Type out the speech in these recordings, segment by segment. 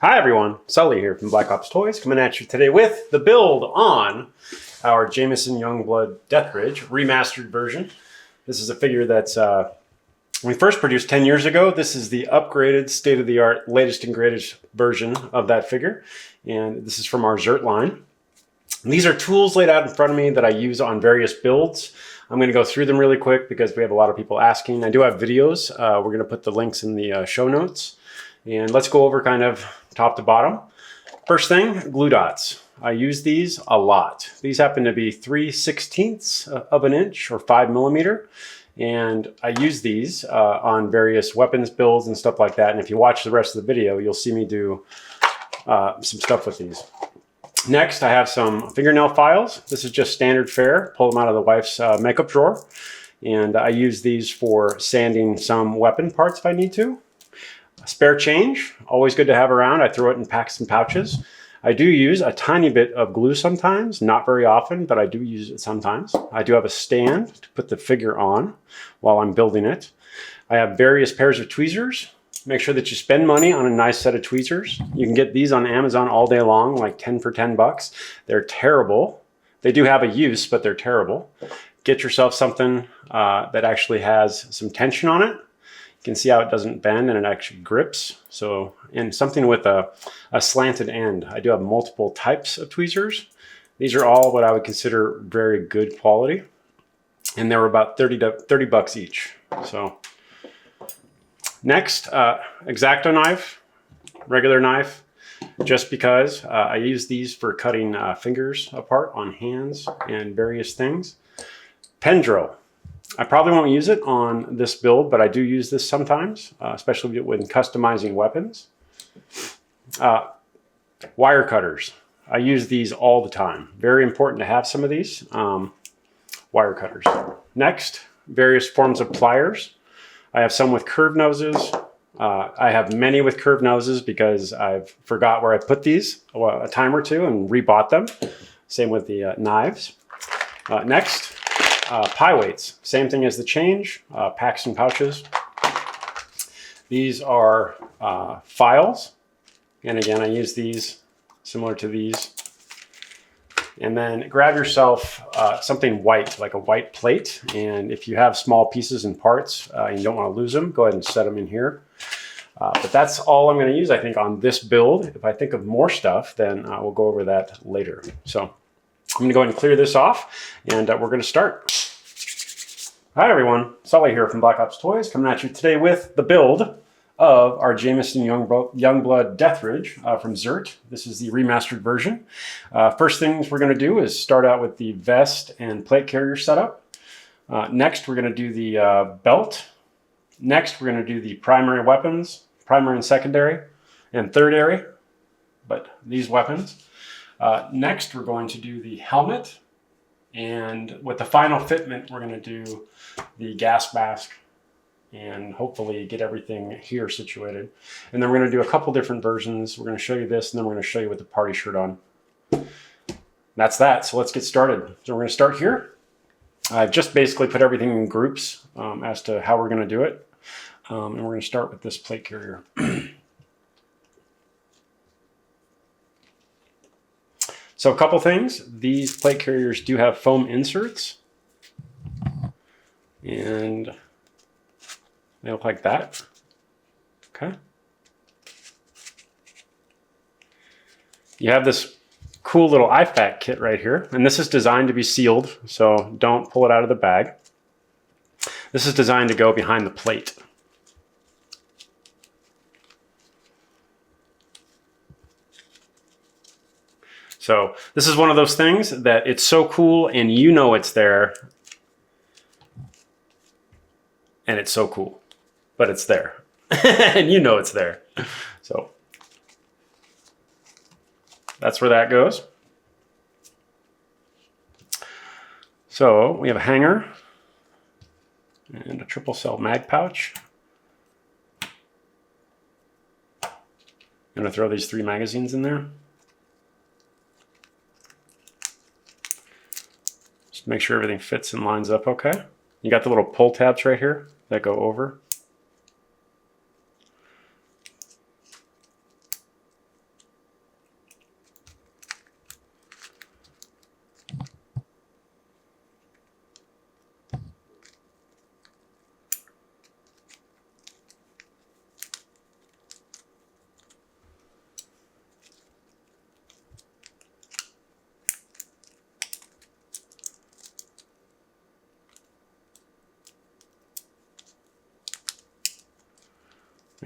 Hi everyone, Sully here from Black Ops Toys, coming at you today with the build on our Jameson Youngblood Deathridge Remastered version. This is a figure that's we first produced 10 years ago. This is the upgraded, state-of-the-art, latest and greatest version of that figure, and this is from our Zert line. And these are tools laid out in front of me that I use on various builds. I'm going to go through them really quick because we have a lot of people asking. I do have videos. We're going to put the links in the show notes. And let's go over kind of top to bottom. First thing, glue dots. I use these a lot. These happen to be 3/16 of an inch or 5 millimeter. And I use these on various weapons builds and stuff like that. And if you watch the rest of the video, you'll see me do some stuff with these. Next, I have some fingernail files. This is just standard fare. Pull them out of the wife's makeup drawer. And I use these for sanding some weapon parts if I need to. Spare change, always good to have around. I throw it in packs and pouches. I do use a tiny bit of glue sometimes, not very often, but I do use it sometimes. I do have a stand to put the figure on while I'm building it. I have various pairs of tweezers. Make sure that you spend money on a nice set of tweezers. You can get these on Amazon all day long, like 10 for 10 bucks. They're terrible. They do have a use, but they're terrible. Get yourself something that actually has some tension on it. You can see how it doesn't bend and it actually grips. So, and something with a slanted end. I do have multiple types of tweezers. These are all what I would consider very good quality. And they were about 30 bucks each. So next, X-Acto knife, regular knife, just because I use these for cutting fingers apart on hands and various things. Pen drill. I probably won't use it on this build, but I do use this sometimes, especially when customizing weapons. Wire cutters. I use these all the time. Very important to have some of these wire cutters. Next, various forms of pliers. I have some with curved noses. I have many with curved noses because I've forgot where I put these a time or two and rebought them. Same with the knives. Next. Pie weights, same thing as the change, packs and pouches. These are files, and again, I use these similar to these. And then grab yourself something white, like a white plate, and if you have small pieces and parts and you don't want to lose them, go ahead and set them in here. But that's all I'm going to use, I think, on this build. If I think of more stuff, then we'll go over that later. So I'm going to go ahead and clear this off, and we're going to start. Hi everyone, Sully here from Black Ops Toys, coming at you today with the build of our Jameson Youngblood Deathridge from Zert. This is the remastered version. First things we're going to do is start out with the vest and plate carrier setup. Next, we're going to do the belt. Next, we're going to do the primary weapons, primary and secondary, and third area, but these weapons. Next, we're going to do the helmet, and with the final fitment, we're going to do the gas mask and hopefully get everything here situated. And then we're going to do a couple different versions. We're going to show you this, and then we're going to show you with the party shirt on. That's that. So let's get started. So we're going to start here. I've just basically put everything in groups as to how we're going to do it. And we're going to start with this plate carrier. So a couple things, these plate carriers do have foam inserts, and they look like that, okay? You have this cool little IFAK kit right here, and this is designed to be sealed, so don't pull it out of the bag. This is designed to go behind the plate. So this is one of those things that it's so cool and you know it's there, and it's so cool, but it's there and you know it's there. So that's where that goes. So we have a hanger and a triple cell mag pouch. I'm going to throw these 3 magazines in there. Make sure everything fits and lines up okay. You got the little pull tabs right here that go over.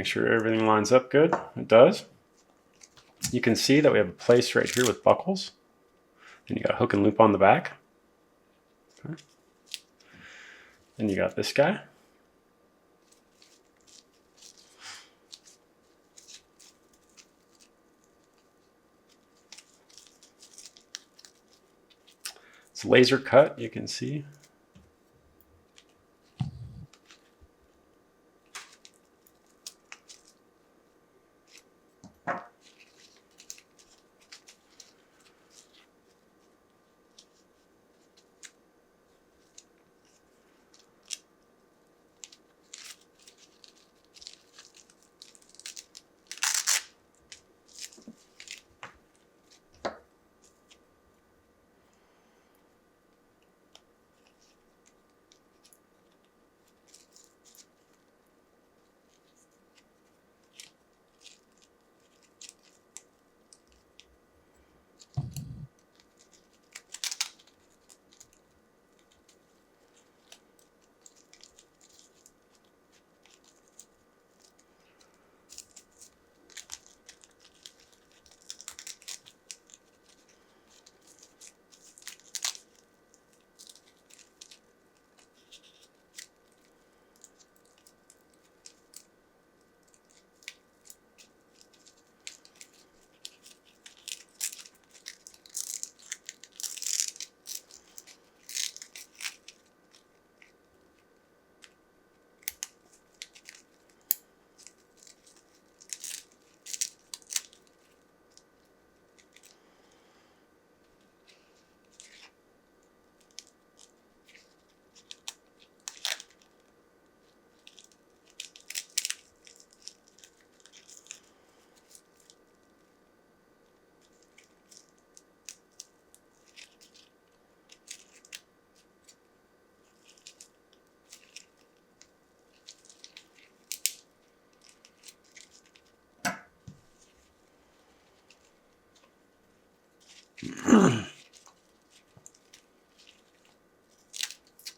Make sure everything lines up good. It does. You can see that we have a place right here with buckles. Then you got a hook and loop on the back. Okay. Then you got this guy. It's laser cut, you can see.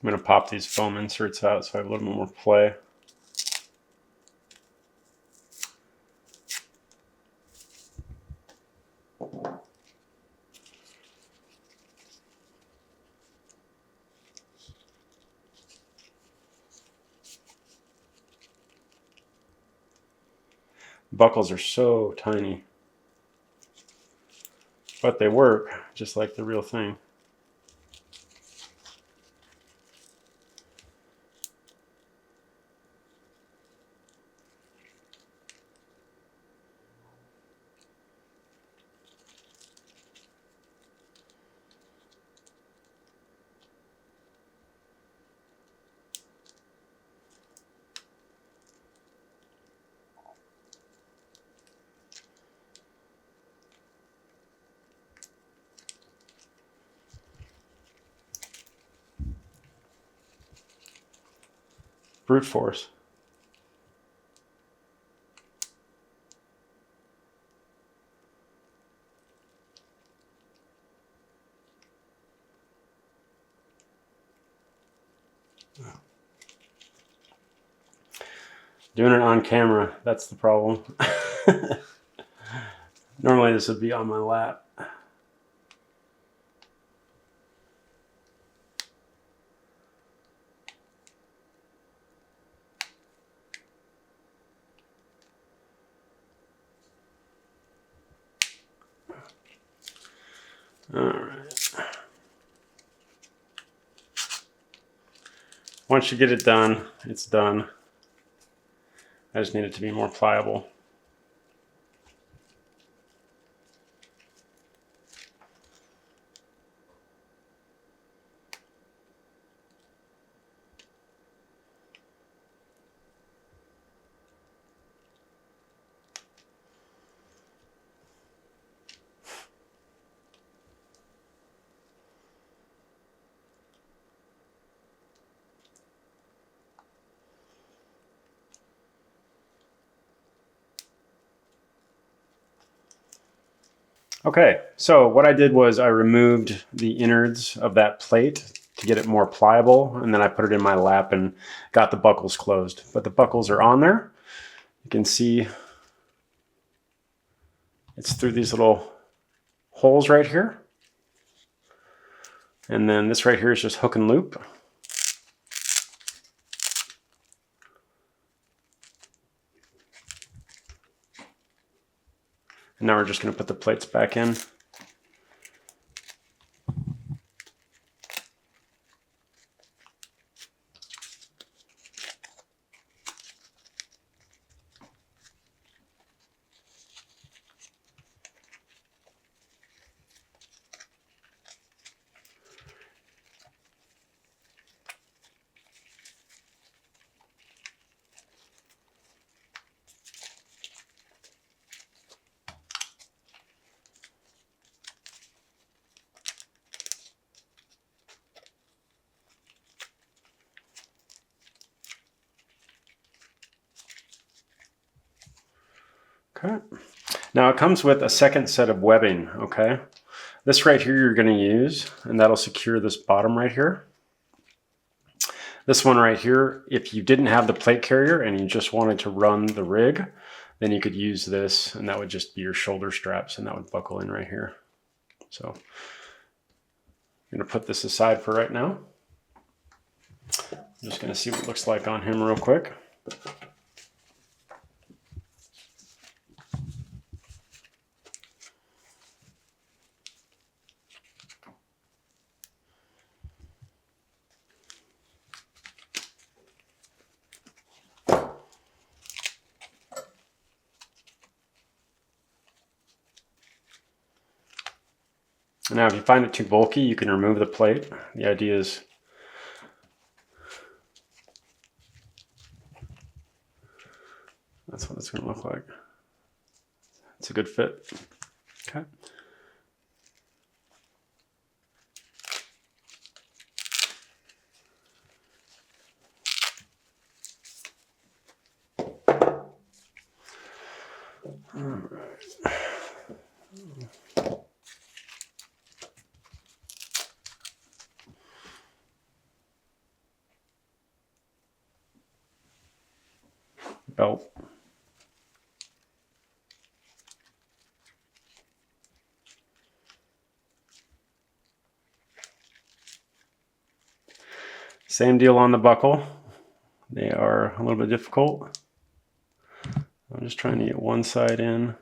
I'm going to pop these foam inserts out so I have a little more play. Buckles are so tiny, but they work just like the real thing. Brute force. Doing it on camera, that's the problem. Normally this would be on my lap. All right. Once you get it done, it's done. I just need it to be more pliable. Okay, so what I did was I removed the innards of that plate to get it more pliable, and then I put it in my lap and got the buckles closed. But the buckles are on there, You can see it's through these little holes right here. And then this right here is just hook and loop. And now we're just going to put the plates back in. Okay. Now it comes with a second set of webbing, okay? This right here you're going to use, and that'll secure this bottom right here. This one right here, if you didn't have the plate carrier and you just wanted to run the rig, then you could use this, and that would just be your shoulder straps, and that would buckle in right here. So I'm going to put this aside for right now. I'm just going to see what it looks like on him real quick. Now, if you find it too bulky, you can remove the plate. The idea is that's what it's going to look like. It's a good fit. Okay. All right. Belt. Same deal on the buckle. They are a little bit difficult. I'm just trying to get one side in.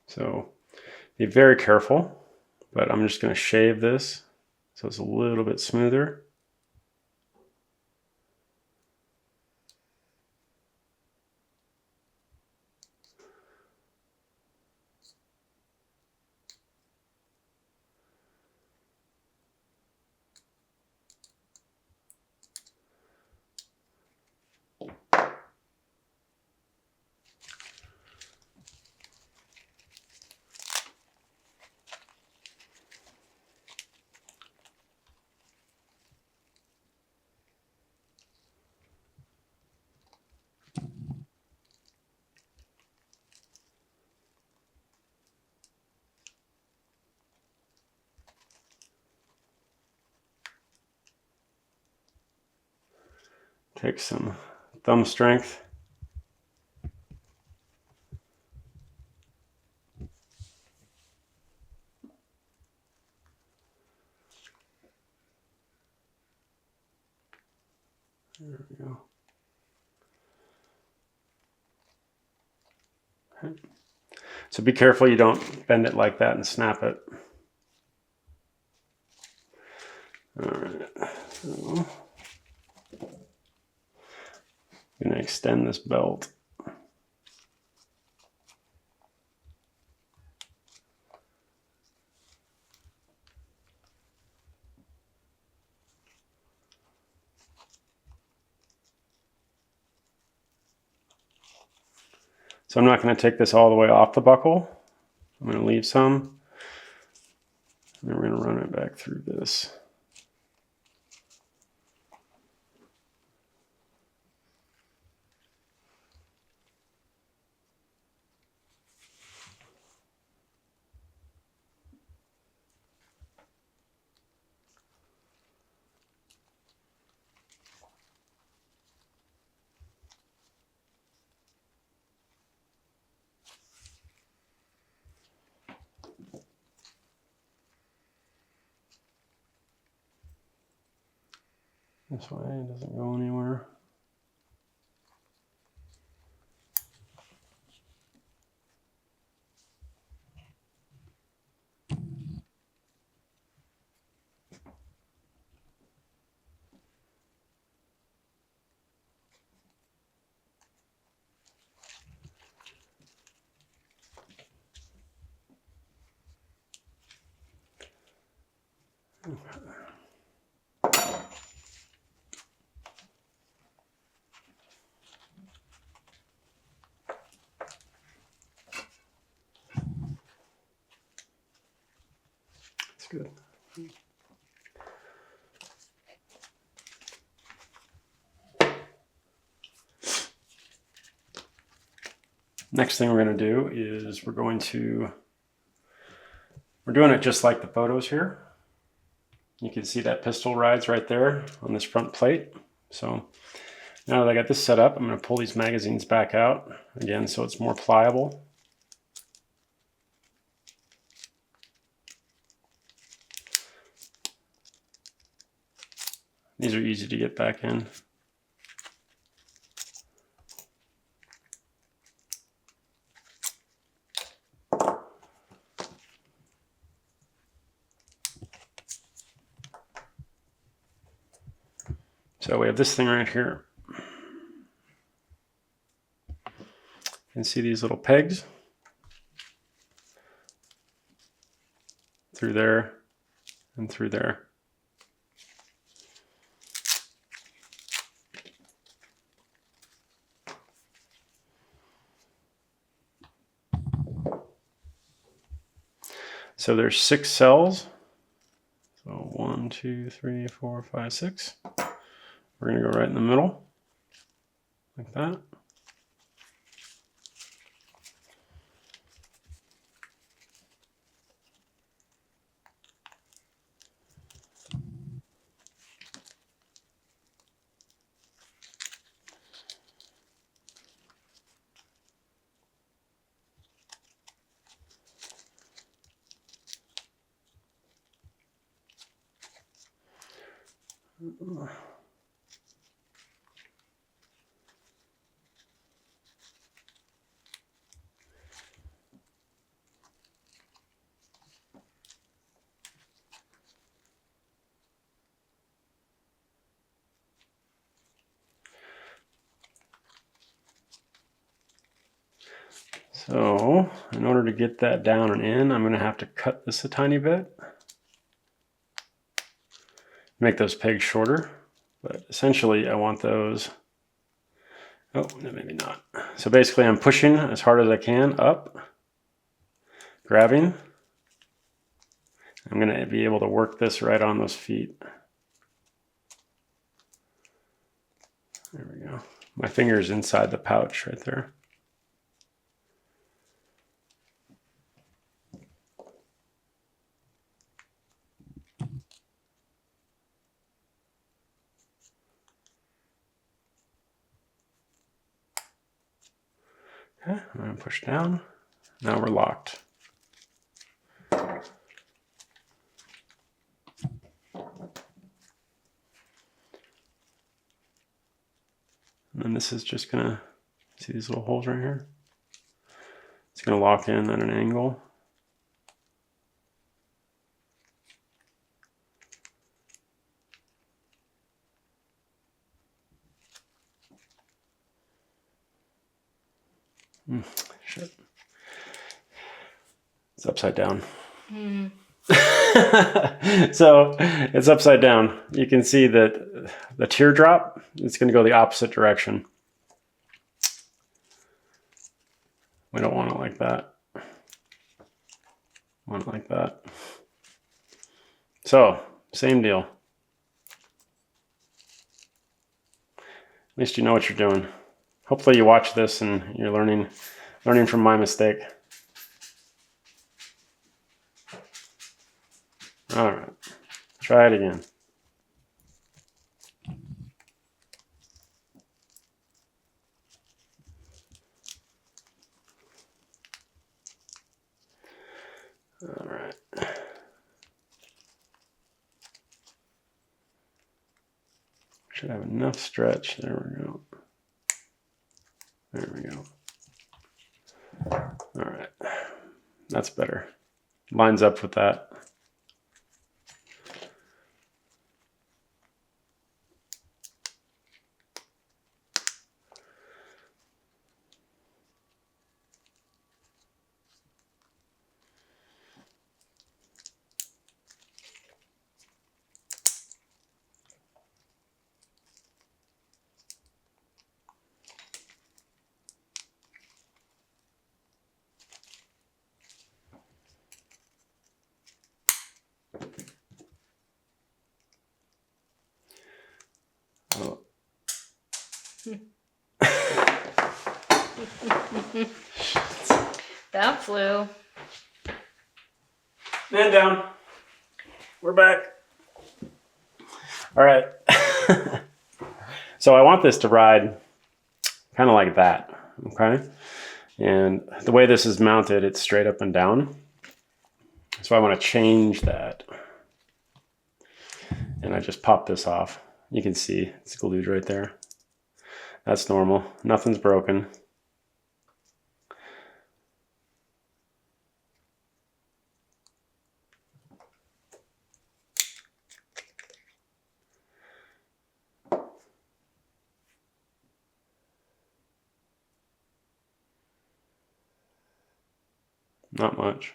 So be very careful, but I'm just going to shave this so it's a little bit smoother. Take some thumb strength. There we go. Okay. So be careful you don't bend it like that and snap it. All right. So I'm going to extend this belt. So I'm not going to take this all the way off the buckle. I'm going to leave some. And then we're going to run it back through this. This way, it doesn't go anywhere. That's good. Next thing we're going to do is we're doing it just like the photos here. You can see that pistol rides right there on this front plate. So now that I got this set up, I'm going to pull these magazines back out again so it's more pliable. These are easy to get back in. So we have this thing right here. You can see these little pegs through there and through there. So there's 6 cells. So 1, 2, 3, 4, 5, 6. We're going to go right in the middle, like that. So in order to get that down and in, I'm going to have to cut this a tiny bit. Make those pegs shorter, but essentially I want those, oh, no, maybe not. So basically I'm pushing as hard as I can up, grabbing. I'm going to be able to work this right on those feet. There we go. My finger's inside the pouch right there. Okay, I'm going to push down. Now we're locked. And then this is just going to, see these little holes right here? It's going to lock in at an angle. Shit. It's upside down. So it's upside down. You can see that the teardrop, it's going to go the opposite direction. We don't want it like that. Want it like that. So, same deal. At least you know what you're doing. Hopefully you watch this and you're learning from my mistake. All right, try it again. All right. Should have enough stretch. There we go. There we go. All right. That's better. Lines up with that. Oh. That flew. Man down. We're back. All right. So I want this to ride kind of like that, okay? And the way this is mounted, it's straight up and down. So I want to change that. And I just pop this off. You can see it's glued right there. That's normal. Nothing's broken. Not much.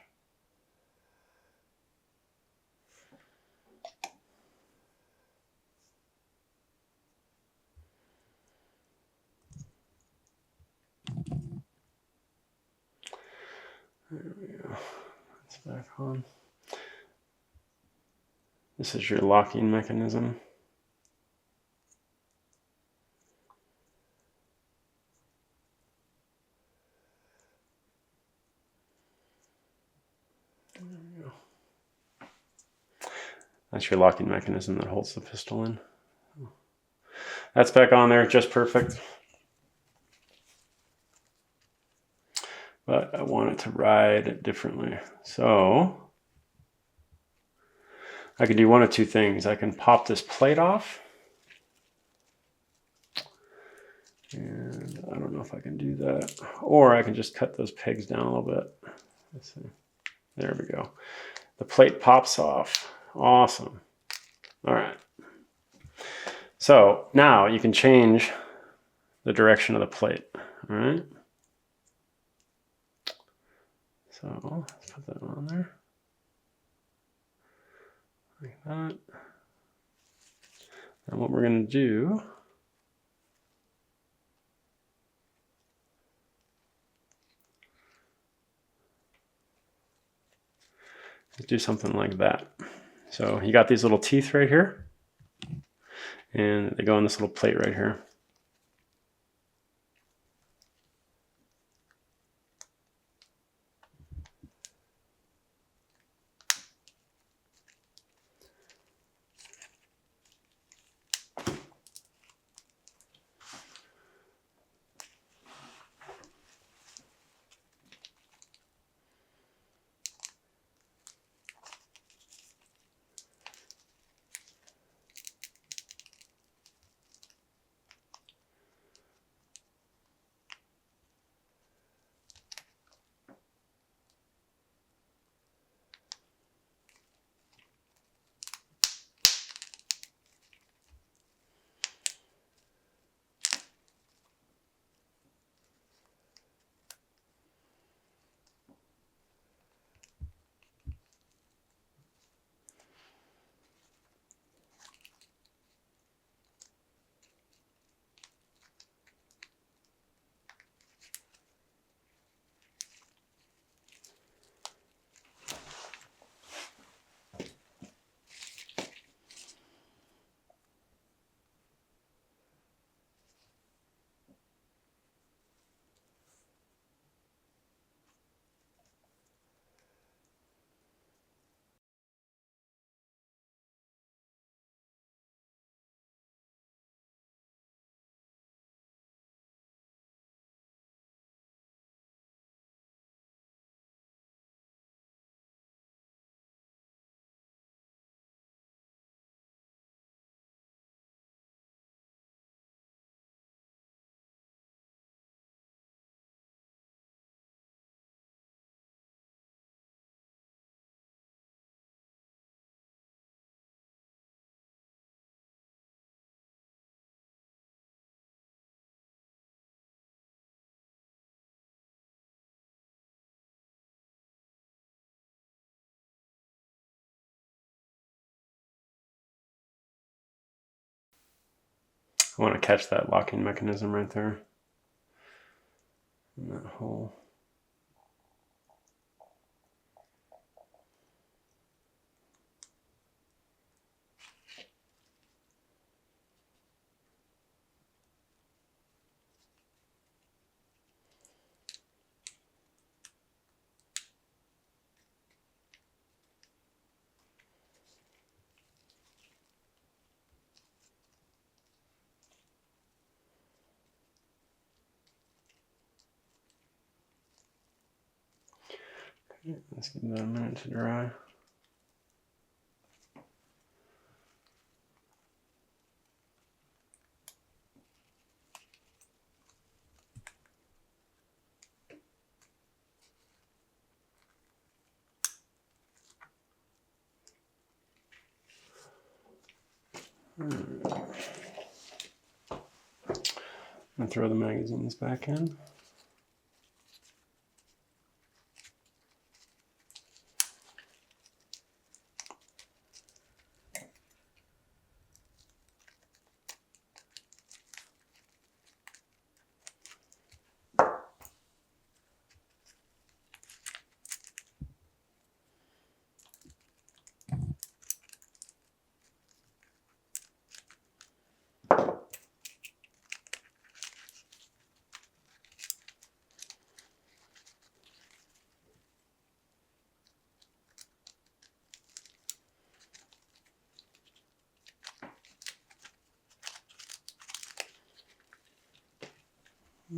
There we go. It's back on. This is your locking mechanism. There we go. That's your locking mechanism that holds the pistol in. That's back on there, just perfect. But I want it to ride differently. So I can do one of two things. I can pop this plate off. And I don't know if I can do that. Or I can just cut those pegs down a little bit. Let's see. There we go. The plate pops off. Awesome. All right. So now you can change the direction of the plate. All right. So let's put that on there. Like that. And what we're going to do is do something like that. So you got these little teeth right here, and they go on this little plate right here. I want to catch that locking mechanism right there in that hole. Let's give that a minute to dry. And throw the magazines back in.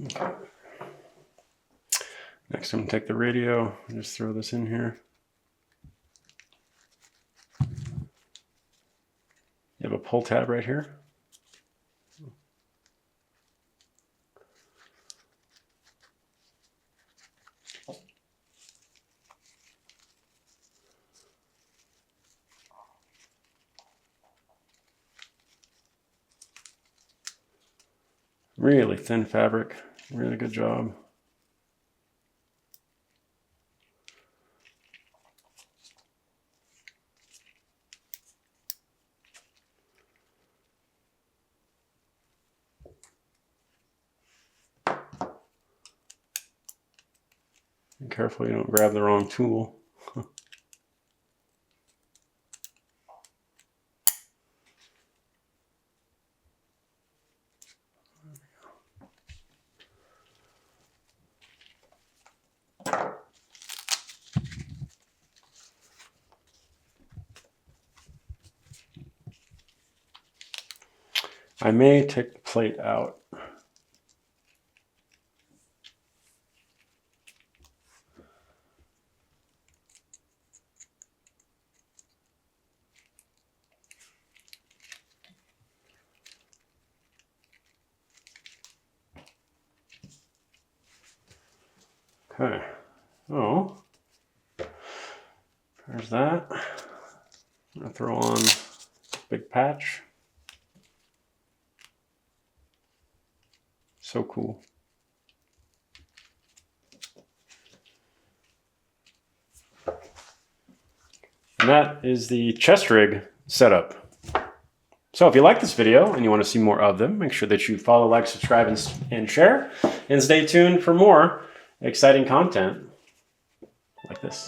Okay. Next, I'm going to take the radio and just throw this in here. You have a pull tab right here. Really thin fabric, really good job. Be careful you don't grab the wrong tool. I may take the plate out. Okay, so there's that. I'm gonna throw on big patch. So cool. And that is the chest rig setup. So if you like this video and you want to see more of them, make sure that you follow, like, subscribe, and share. And stay tuned for more exciting content like this.